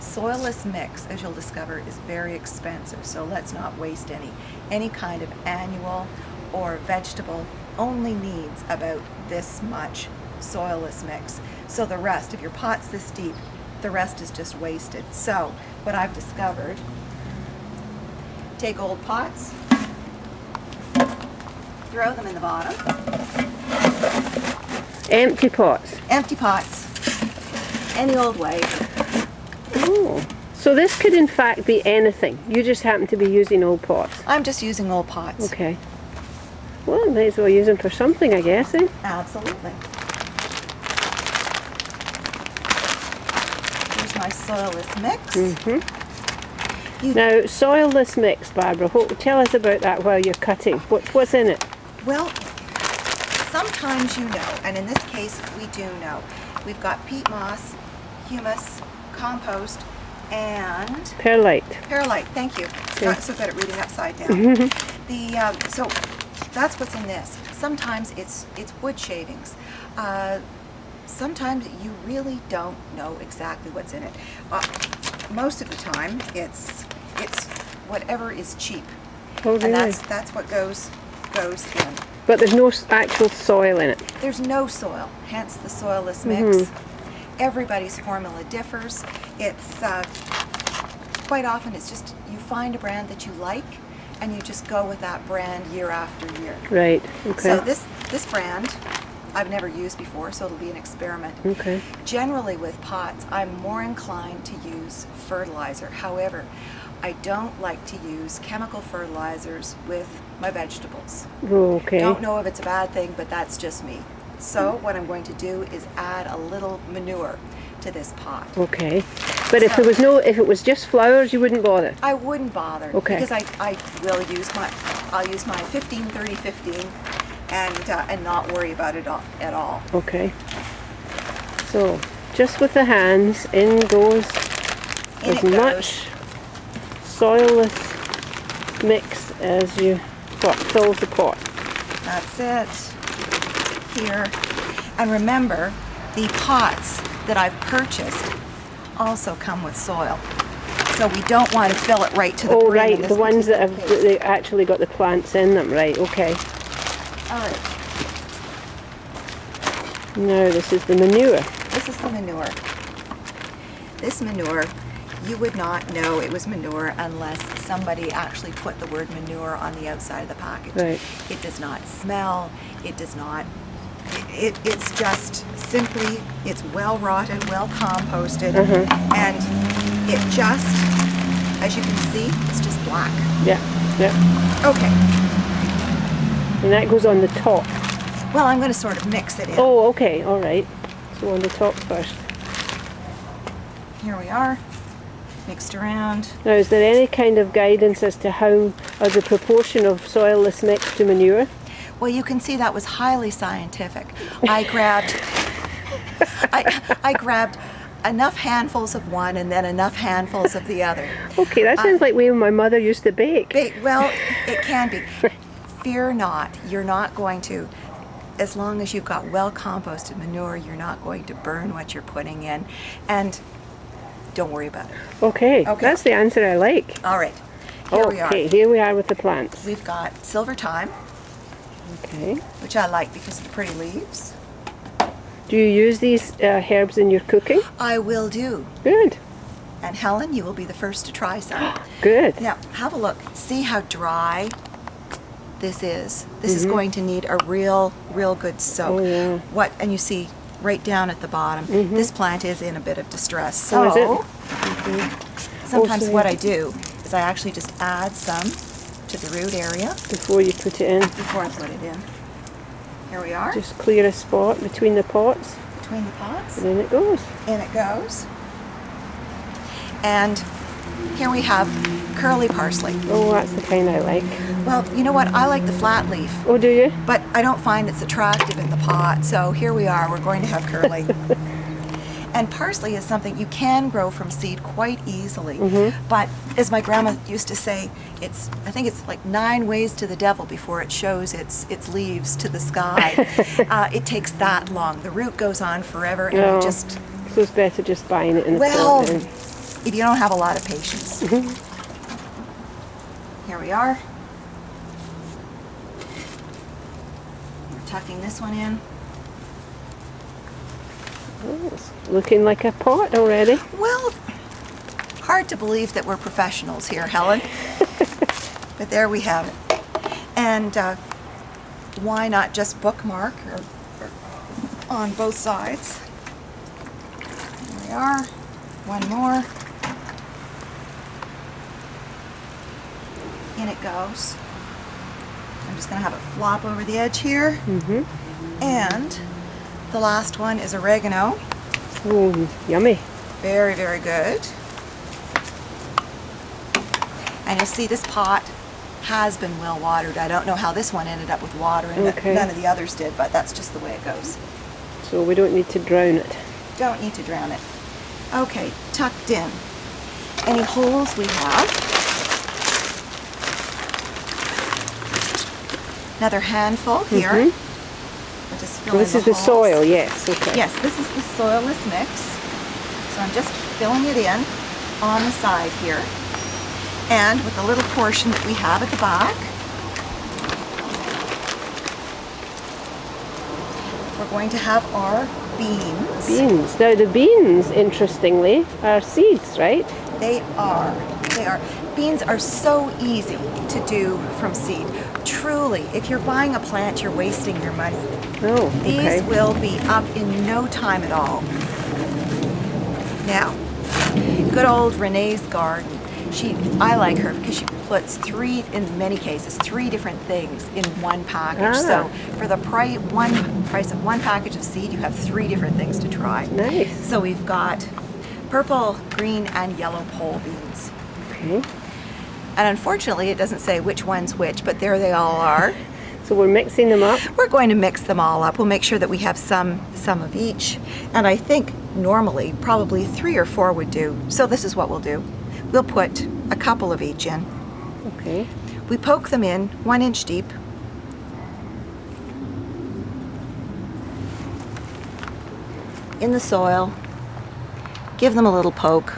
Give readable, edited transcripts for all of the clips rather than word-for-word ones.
Soilless mix, as you'll discover, is very expensive, so let's not waste any. Any kind of annual or vegetable only needs about this much soilless mix. So the rest, if your pot's this deep, the rest is just wasted. So what I've discovered, take old pots, throw them in the bottom. Empty pots. Empty pots, any old way. Oh, so this could in fact be anything. You just happen to be using old pots. I'm just using old pots. Okay. Well, might as well use them for something, I guess, eh? Absolutely. Here's my soilless mix. Now, soilless mix, Barbara. Tell us about that while you're cutting. What's in it? Well, sometimes you know, and in this case we do know. We've got peat moss, humus, compost, and Perlite. perlite. Thank you. Okay. Not so good at reading upside down. So that's what's in this. Sometimes it's wood shavings. Sometimes you really don't know exactly what's in it. Most of the time, it's whatever is cheap, Oh, really? and that's what goes in. But there's no actual soil in it. There's no soil, hence the soilless mix. Everybody's formula differs. It's quite often it's just you find a brand that you like, and you just go with that brand year after year. Right. Okay. So this brand I've never used before, so it'll be an experiment. Okay. Generally with pots, I'm more inclined to use fertilizer. However, I don't like to use chemical fertilizers with my vegetables. Oh, okay. Don't know if it's a bad thing, but that's just me. So what I'm going to do is add a little manure to this pot. Okay. But if it was just flowers, you wouldn't bother. I wouldn't bother, Okay. because I'll use my 15, 30, 15 and not worry about it at all. Okay. So, just with the hands, in goes In as it much soilless mix as fills the pot. That's it. Here. And remember, the pots that I've purchased also come with soil. So we don't want to fill it right to the Oh, brim right, in this the ones that particular case. they actually got the plants in them, right, okay. All right. Now this is the manure. This is the manure. This manure, you would not know it was manure unless somebody actually put the word manure on the outside of the package. Right. It does not smell, it does not, it's just simply, it's well rotted, well composted, and it just, as you can see, it's just black. Yeah, yeah. Okay, And that goes on the top. well, I'm going to sort of mix it in. Oh, okay, all right. So on the top first. Here we are, mixed around. Now, is there any kind of guidance as to how, or the proportion of soilless mix to manure? Well, you can see that was highly scientific. I grabbed, I grabbed enough handfuls of one and then enough handfuls of the other. Okay, that sounds like when my mother used to bake. Well, it can be. Fear not, you're not going to, as long as you've got well composted manure, you're not going to burn what you're putting in. And don't worry about it. Okay, Okay. that's the answer I like. All right, here we are. Okay, here we are with the plants. We've got silver thyme, Okay. which I like because of the pretty leaves. Do you use these herbs in your cooking? I will do. Good, And Helen, you will be the first to try some. good. Now, have a look. See how dry this is. This is going to need a real good soak. Oh, yeah. And you see right down at the bottom, this plant is in a bit of distress. Oh, is So, it? sometimes Oh, so what I do is I actually just add some to the root area Before you put it in, before I put it in. Here we are, just clear a spot between the pots, between the pots. and then it goes. In it goes. And here we have curly parsley. Oh, that's the kind I like. Well, you know what? I like the flat leaf, Oh, do you? but I don't find it's attractive in the pot. So here we are. We're going to have curly. And parsley is something you can grow from seed quite easily. But as my grandma used to say, I think it's like 9 ways to the devil before it shows its leaves to the sky. It takes that long. The root goes on forever, and No. you just, So it's better just buying it in the well, pot then. if you don't have a lot of patience. Here we are. We're tucking this one in. Oh, it's looking like a pot already. Well, hard to believe that we're professionals here, Helen. But there we have it. And why not just bookmark or on both sides? Here we are. One more. In it goes. I'm just going to have it flop over the edge here. And the last one is oregano. Oh, yummy. Very, very good. And you'll see this pot has been well watered. I don't know how this one ended up with water in it. Okay. None of the others did, but that's just the way it goes. So we don't need to drown it. Don't need to drown it. Okay, tucked in. Any holes we have. Another handful here. We'll just fill This in is the holes. soil, yes. Okay. Yes, this is the soilless mix. So I'm just filling it in on the side here. And with the little portion that we have at the back, we're going to have our beans. Beans. Now the beans, interestingly, are seeds, right? They are. They are. Beans are so easy to do from seed. Truly, if you're buying a plant, you're wasting your money. Oh, okay. These will be up in no time at all. Now, good old Renee's Garden. I like her because she puts in many cases, three different things in one package. So for the price of one package of seed, you have three different things to try. Nice. So we've got purple, green, and yellow pole beans. Okay. And unfortunately, it doesn't say which one's which, but there they all are. So we're mixing them up. We're going to mix them all up. We'll make sure that we have some of each. And I think normally probably 3 or 4 would do. So this is what we'll do. We'll put a couple of each in. Okay. We poke them in 1 inch deep. In the soil. Give them a little poke.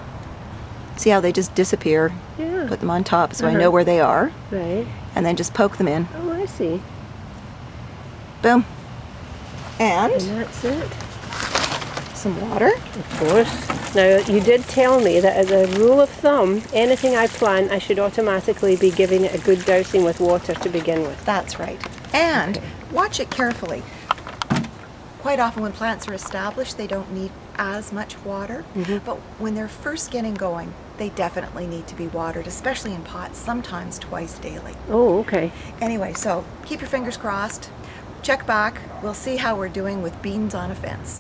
See how they just disappear? Yeah. Put them on top so I know where they are. Right. And then just poke them in. Oh, I see. Boom. And And that's it. some water. Of course. Now, you did tell me that as a rule of thumb, anything I plant, I should automatically be giving it a good dousing with water to begin with. That's right. And watch it carefully. Quite often when plants are established, they don't need as much water. But when they're first getting going, they definitely need to be watered, especially in pots, sometimes twice daily. Oh, okay. Anyway, so keep your fingers crossed. Check back. We'll see how we're doing with beans on a fence.